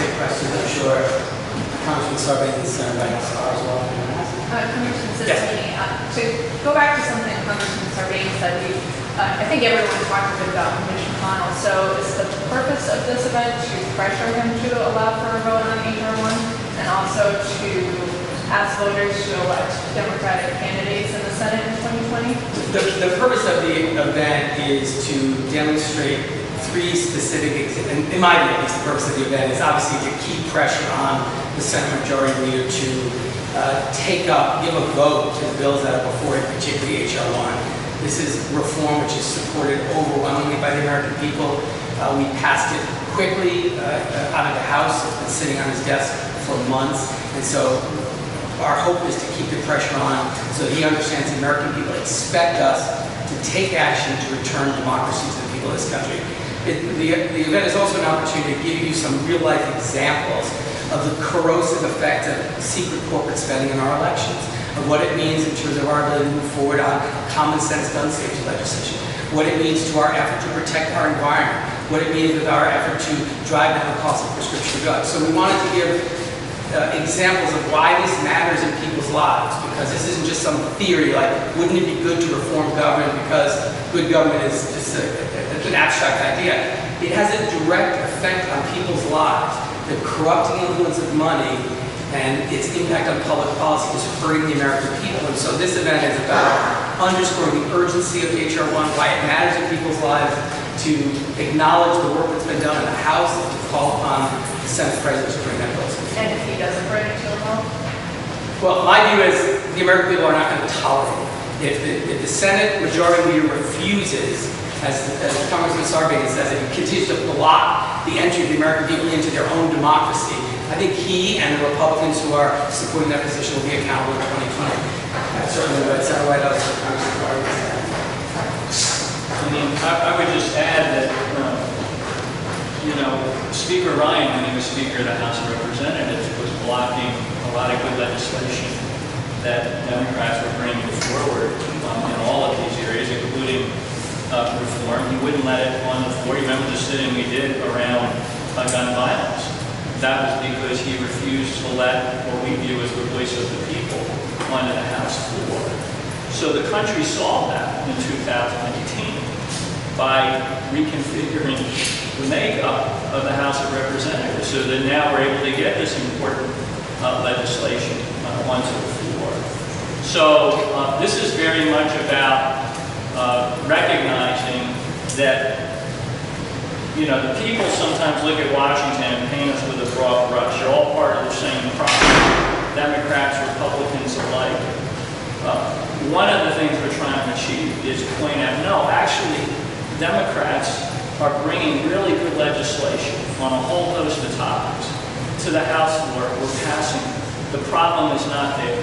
take questions. I'm sure Congressman Sarbanes and Senator Banks are as well. Congressman Cicilline, to go back to something Congressman Sarbanes said, I think everyone talked a bit about Mitch McConnell. So is the purpose of this event to pressure him to allow for a vote on HR1 and also to ask voters to elect Democratic candidates in the Senate in 2020? The purpose of the event is to demonstrate three specific, in my view, at least the purpose of the event is obviously to keep pressure on the Senate Majority Leader to give a vote to the bills that are before it, particularly HR1. This is reform which is supported overwhelmingly by the American people. We passed it quickly out of the House. It's been sitting on his desk for months. And so our hope is to keep the pressure on so he understands the American people expect us to take action to return democracy to the people of this country. The event is also an opportunity to give you some real-life examples of the corrosive effect of secret corporate spending in our elections, of what it means in terms of our ability to move forward on common sense gun safety legislation, what it means to our effort to protect our environment, what it means with our effort to drive down the cost of prescription drugs. So we wanted to give examples of why this matters in people's lives, because this isn't just some theory like, wouldn't it be good to reform government because good government is just an abstract idea. It has a direct effect on people's lives. The corrupting influence of money and its impact on public policy is hurting the American people. And so this event is about underscoring the urgency of HR1, why it matters in people's lives, to acknowledge the work that's been done in the House, and to call upon the Senate President to bring that bill. And if he doesn't bring it to a vote? Well, my view is the American people are not going to tolerate it. If the Senate Majority Leader refuses, as Congressman Sarbanes says, if he continues to block the entry of the American people into their own democracy, I think he and the Republicans who are supporting that position will be accountable in 2020. That's certainly what Senator White House and Congressman Sarbanes said. I mean, I would just add that, Speaker Ryan, when he was Speaker of the House of Representatives, was blocking a lot of good legislation that Democrats were bringing forward in all of these areas, including reform. He wouldn't let it on the floor. You remember the sitting we did around gun violence. That was because he refused to let what we view as the voice of the people onto the House floor. So the country saw that in 2018 by reconfiguring the makeup of the House of Representatives so that now we're able to get this important legislation onto the floor. So this is very much about recognizing that the people sometimes look at Washington and paint us with a broad brush. They're all part of the same problem. Democrats, Republicans alike. One of the things we're trying to achieve is point out, no, actually, Democrats are bringing really good legislation on a whole host of topics to the House floor. We're passing. The problem is not there.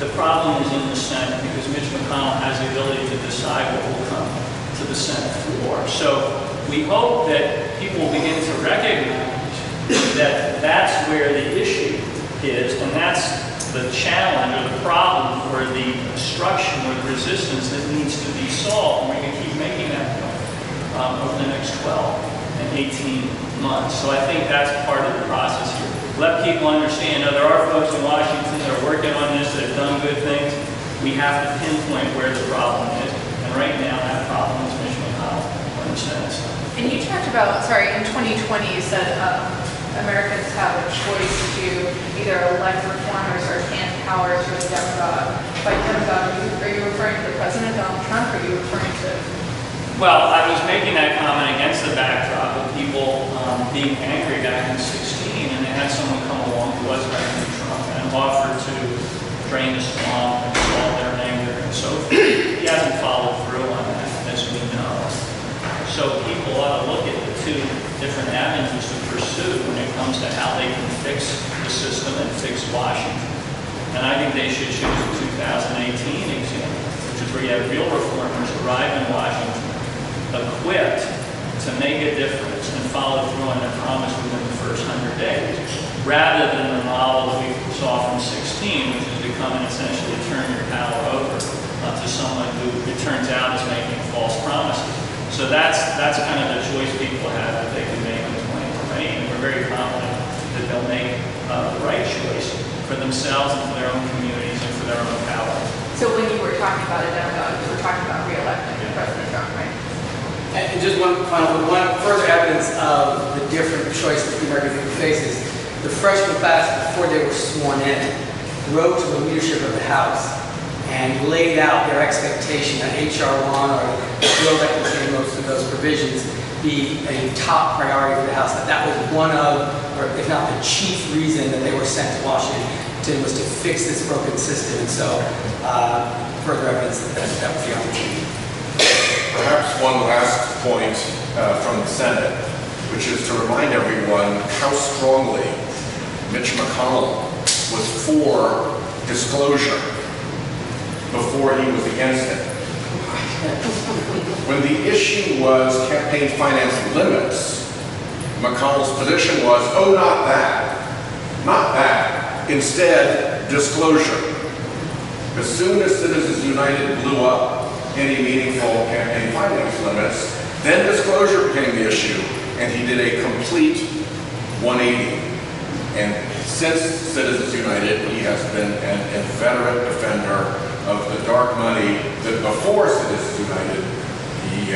The problem is in the Senate because Mitch McConnell has the ability to decide what will come to the Senate floor. So we hope that people will begin to recognize that that's where the issue is, and that's the challenge or the problem or the obstruction or the resistance that needs to be solved. And we're going to keep making that point over the next 12 and 18 months. So I think that's part of the process here. Let people understand, there are folks in Washington that are working on this, that have done good things. We have to pinpoint where the problem is. And right now, that problem is Mitch McConnell on the Senate side. And you talked about, in 2020 you said Americans have a choice to either elect reformers or hand power to a demagogue. By demagogue, are you referring to the President, Donald Trump, or are you referring to... Well, I was making that comment against the backdrop of people being angry back in 2016, and they had someone come along who was President Trump and offered to drain the swamp and solve their anger and so forth. He hasn't followed through on that, as we know. So people ought to look at the two different avenues to pursue when it comes to how they can fix the system and fix Washington. And I think they should choose the 2018 example, which is where you have real reformers arrive in Washington, equipped to make a difference and follow through on their promise within the first 100 days, rather than the model that we saw from 16, which is becoming essentially turn your power over to someone who it turns out is making false promises. So that's kind of the choice people have that they can make in 2020, and we're very confident that the right choice for themselves and for their own communities and for their own power. So when you were talking about a demagogue, you were talking about re-electing President Trump, right? And just one further evidence of the different choices the American people faces. The freshman class, before they were sworn in, wrote to the leadership of the House and laid out their expectation that HR1 or the bill that contained most of those provisions be a top priority for the House. That was one of, or if not the chief reason that they were sent to Washington was to fix this broken system. And so further evidence that was the opportunity. Perhaps one last point from the Senate, which is to remind everyone how strongly Mitch McConnell was for disclosure before he was against it. When the issue was campaign finance limits, McConnell's position was, oh, not that, not that. Instead, disclosure. As soon as Citizens United blew up any meaningful campaign finance limits, then disclosure became the issue, and he did a complete 180. And since Citizens United, he has been an inveterate defender of the dark money that before Citizens United, he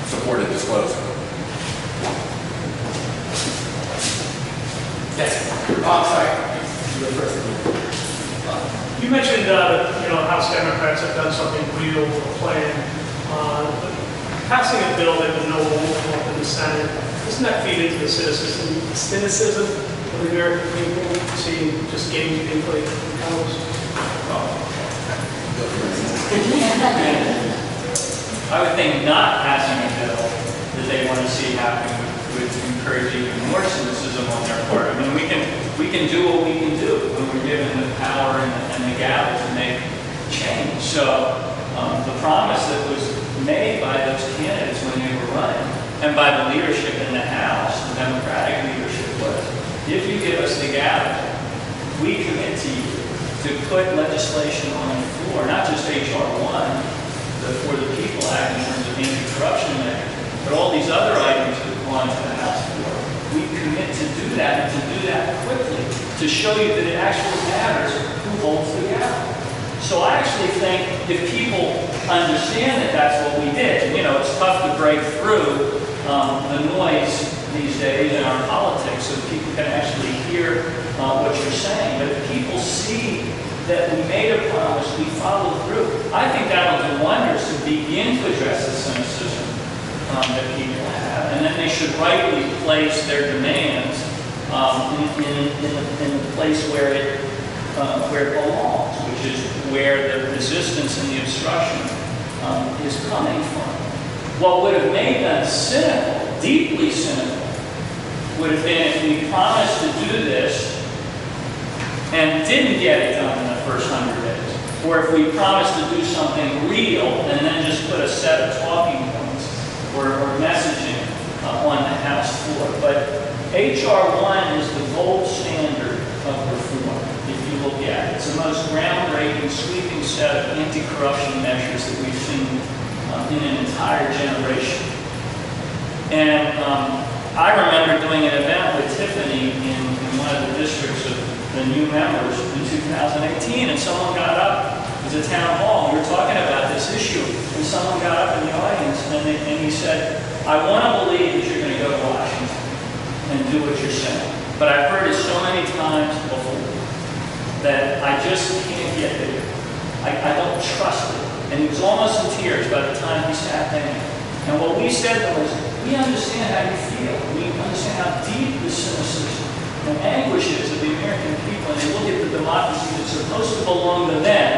supported disclosing. Yes. Oh, sorry. You were first. You mentioned, House Democrats have done something real or planned. Passing a bill that was no longer in the Senate, doesn't that feed into the cynicism of the American people, seeing just games being played in Congress? I would think not passing a bill that they want to see happen would encourage even more cynicism on their part. I mean, we can do what we can do when we're given the power and the gavel to make change. So the promise that was made by those candidates when they were running, and by the leadership in the House, the Democratic leadership, was, if you give us the gavel, we commit to you to put legislation on the floor, not just HR1, the For the People Act in terms of anti-corruption measures, but all these other items that go on to the House floor. We commit to do that, and to do that quickly, to show you that it actually matters who holds the gavel. So I actually think if people understand that that's what we did, it's tough to break through the noise these days in our politics so people can actually hear what you're saying. But if people see that we made a promise, we followed through, I think that'll do wonders to begin to address the cynicism that people have. And then they should rightly place their demands in the place where it belongs, which is where the resistance and the obstruction is coming from. What would have made them cynical, deeply cynical, would have been if we promised to do this and didn't get it done in the first 100 days. Or if we promised to do something real and then just put a set of talking points or messaging on the House floor. But HR1 is the gold standard of reform, if you look at it. It's the most groundbreaking, sweeping set of anti-corruption measures that we've seen in an entire generation. And I remember doing an event with Tiffany in one of the districts of the new members in 2018, and someone got up, it was a town hall, we were talking about this issue, and someone got up in the audience and he said, I want to believe that you're going to go to Washington and do what you're saying, but I've heard it so many times before that I just can't get there. I don't trust it. And he was almost in tears by the time he sat down. And what we said was, we understand how you feel. We understand how deep the cynicism and anguish is of the American people. And they look at the democracy that's supposed to belong to them,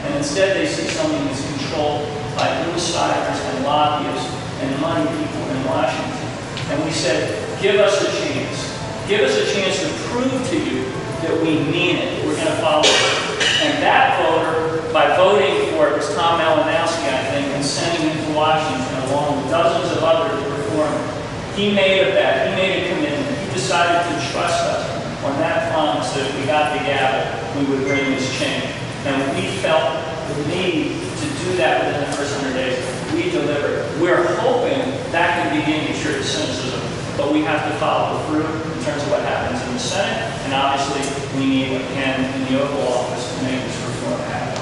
and instead they see something that's controlled by insiders and lobbyists and money people in Washington. And we said, give us a chance. Give us a chance to prove to you that we mean it. We're going to follow it. And that voter, by voting for it, was Tom Malinowski, I think, and sending him to Washington along with dozens of others to perform it. He made a bet. He made a commitment. He decided to trust us on that promise that if we got the gavel, we would bring this change. And we felt the need to do that within the first 100 days. We delivered. We're hoping that can begin to cure the cynicism but we have to follow through in terms of what happens in the Senate, and obviously we need a pen in the Oval Office to make this reform happen.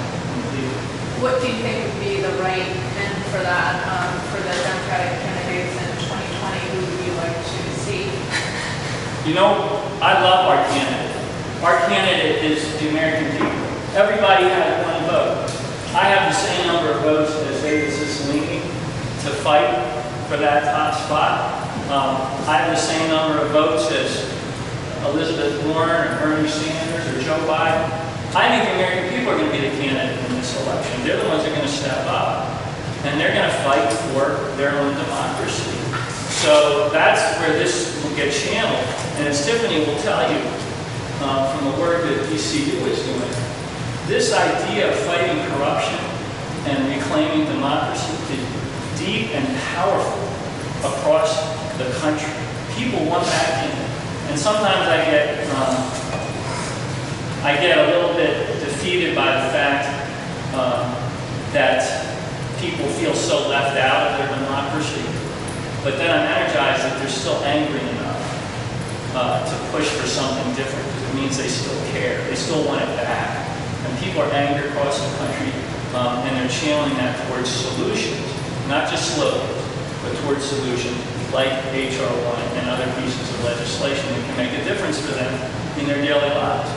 What do you think would be the right end for that, for the Democratic candidates in 2020? Who would you like to see? You know, I love our candidate. Our candidate is the American people. Everybody has one vote. I have the same number of votes as David Cicilline to fight for that top spot. I have the same number of votes as Elizabeth Warren or Bernie Sanders or Joe Biden. I think the American people are going to be the candidate in this election. They're the ones that are going to step up, and they're going to fight for their own democracy. So that's where this will get channeled. And as Tiffany will tell you from the work that ECU is doing, this idea of fighting corruption and reclaiming democracy is deep and powerful across the country. People want that in it. And sometimes I get a little bit defeated by the fact that people feel so left out of their democracy. But then I'm energized that they're still angry enough to push for something different, because it means they still care. They still want it back. And people are angry across the country, and they're channeling that towards solutions, not just slogans, but towards solutions like HR1 and other pieces of legislation that can make a difference for them in their daily lives.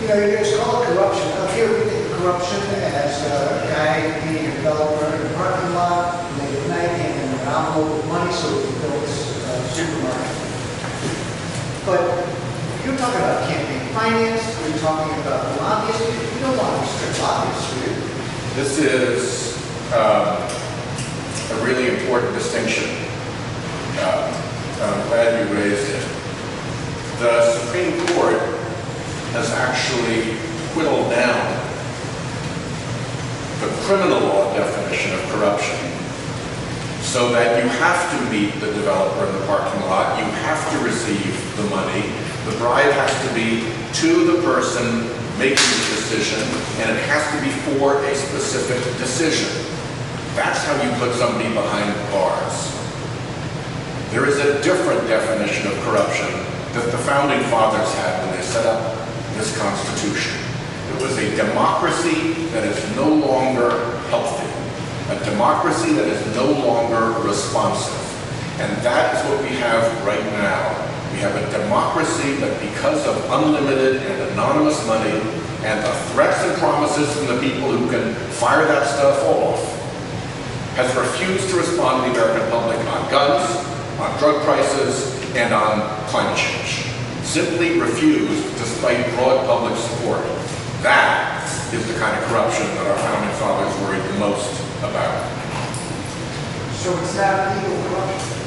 You know, it's called corruption. Up here we think of corruption as a guy being a developer in a parking lot, late at night, and an envelope of money so he can build his supermarket. But you're talking about campaign finance, you're talking about lobbyists. You don't want to restrict lobbyists, do you? This is a really important distinction. I'm glad you raised it. The Supreme Court has actually whittled down the criminal law definition of corruption so that you have to meet the developer in the parking lot, you have to receive the money, the bribe has to be to the person making the decision, and it has to be for a specific decision. That's how you put somebody behind bars. There is a different definition of corruption that the Founding Fathers had when they set up this Constitution. It was a democracy that is no longer healthy, a democracy that is no longer responsive. And that is what we have right now. We have a democracy that, because of unlimited and anonymous money and the threats and promises from the people who can fire that stuff off, has refused to respond to the American public on guns, on drug prices, and on climate change. Simply refused despite broad public support. That is the kind of corruption that our Founding Fathers worried the most about. So it's not legal corruption.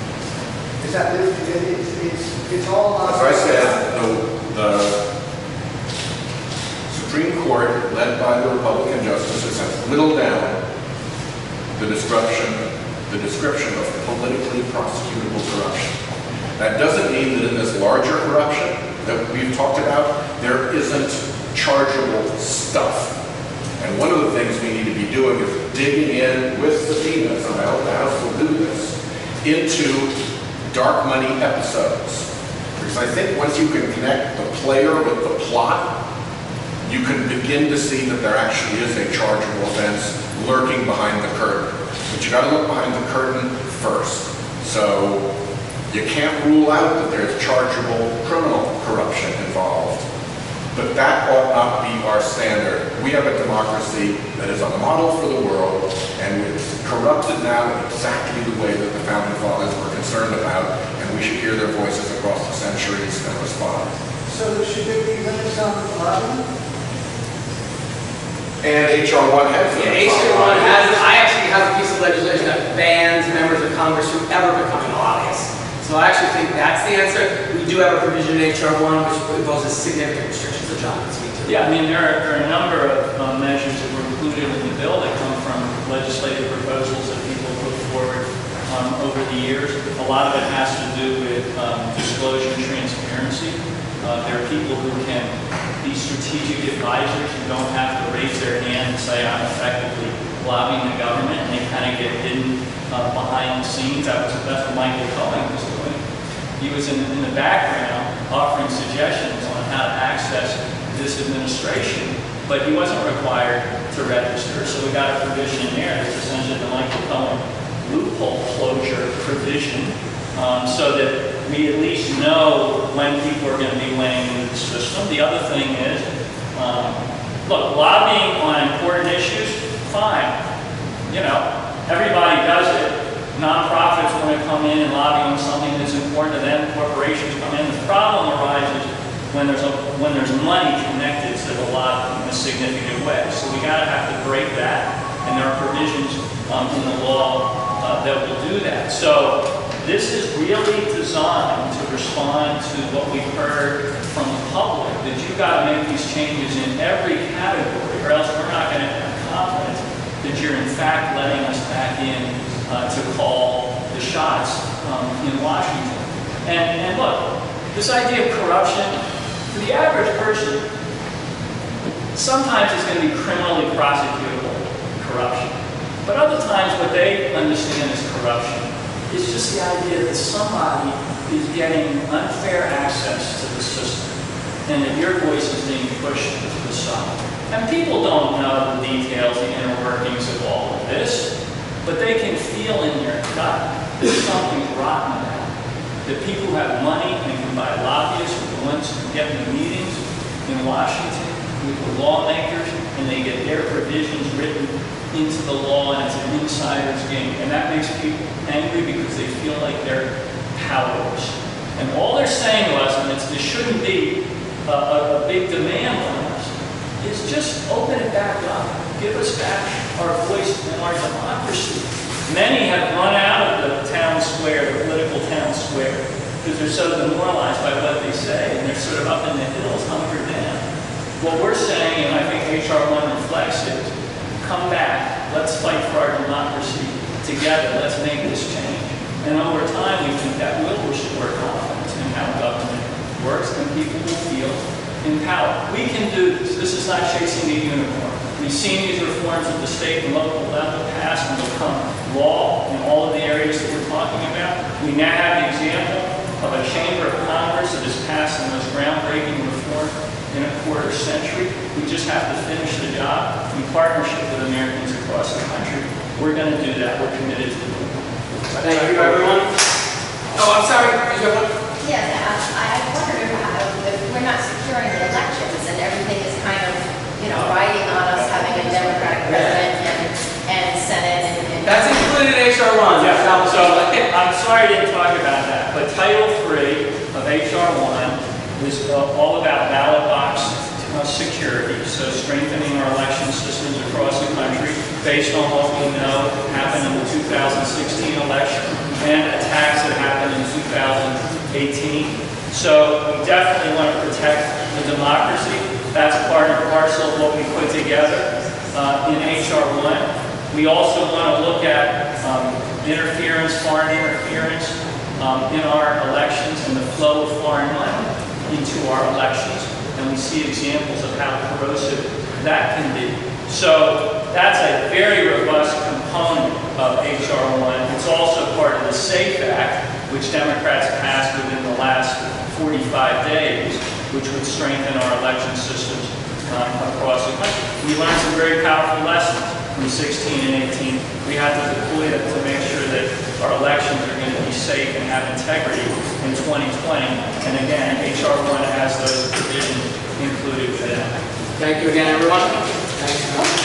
Is that it's all on... As I said, the Supreme Court, led by the Republican justices, has whittled down the description of politically prosecutable corruption. That doesn't mean that in this larger corruption that we've talked about, there isn't chargeable stuff. And one of the things we need to be doing is digging in with subpoenas, and I hope the House will do this, into dark money episodes. Because I think once you can connect the player with the plot, you can begin to see that there actually is a chargeable offense lurking behind the curtain. But you got to look behind the curtain first. So you can't rule out that there's chargeable criminal corruption involved. But that ought not be our standard. We have a democracy that is a model for the world, and it's corrupted now in exactly the way that the Founding Fathers were concerned about, and we should hear their voices across the centuries and respond. So should there be limits on lobbying? And HR1 has them. Yeah, HR1 has, I actually have a piece of legislation that bans members of Congress from ever becoming lobbyists. So I actually think that's the answer. We do have a provision in HR1 which imposes significant restrictions that John can speak to. Yeah, I mean, there are a number of measures that were included in the bill that come from legislative proposals that people put forward over the years. A lot of it has to do with disclosure and transparency. There are people who can be strategic advisors who don't have to raise their hand and say, I'm effectively lobbying the government, and they kind of get hidden behind the scenes. That's what Michael Cohen was doing. He was in the background offering suggestions on how to access this administration, but he wasn't required to register. So we got a provision in there that's essentially the Michael Cohen loophole closure provision, so that we at least know when people are going to be weighing into the system. The other thing is, look, lobbying on important issues, fine. You know, everybody does it. Nonprofits want to come in and lobby on something that's important to them. Corporations come in. The problem arises when there's money connected to the lobbying in a significant way. So we got to have to break that, and there are provisions in the law that will do that. So this is really designed to respond to what we've heard from the public, that you've got to make these changes in every category, or else we're not going to have confidence that you're in fact letting us back in to call the shots in Washington. And look, this idea of corruption, for the average person, sometimes it's going to be criminally prosecutable corruption. But other times what they understand as corruption is just the idea that somebody is getting unfair access to the system and that your voice is being pushed to the side. And people don't know the details, the inner workings of all of this, but they can feel in their gut that something's rotten about it. That people who have money and can buy lobbyists are the ones who get in the meetings in Washington with the lawmakers, and they get their provisions written into the law, and it's an insider's game. And that makes people angry because they feel like they're powerless. And all they're saying to us, and there shouldn't be a big demand on us, is just open it back up. Give us back our voice and our democracy. Many have run out of the town square, the political town square, because they're so demoralized by what they say, and they're sort of up in the hills, hunkered down. What we're saying, and I think HR1 reflects it, come back. Let's fight for our democracy together. Let's make this change. And over time, we think that will restore confidence in how government works, and people will feel empowered. We can do this. This is not chasing a unicorn. We've seen these reforms at the state and local level pass and become law in all of the areas that we're talking about. We now have the example of a chamber of Congress that has passed the most groundbreaking reform in a quarter century. We just have to finish the job in partnership with Americans across the country. We're going to do that. We're committed to doing it. Thank you, everyone. Oh, I'm sorry. Did you have one? Yes, I wondered if we're not securing the elections and everything is kind of, riding on us having a Democratic president and Senate and That's included in HR1. Yeah, so I'm sorry I didn't talk about that, but Title III of HR1 is all about ballot box security, so strengthening our election systems across the country based on what we know happened in the 2016 election and attacks that happened in 2018. So we definitely want to protect the democracy. That's part and parcel of what we put together in HR1. We also want to look at interference, foreign interference in our elections and the flow of foreign money into our elections. And we see examples of how corrosive that can be. So that's a very robust component of HR1. It's also part of the SAFE Act, which Democrats passed within the last 45 days, which would strengthen our election systems across the country. We learned some very powerful lessons from 16 and 18. We had to deploy it to make sure that our elections are going to be safe and have integrity in 2020. And again, HR1 has those provisions included within it. Thank you again, everyone. Thanks.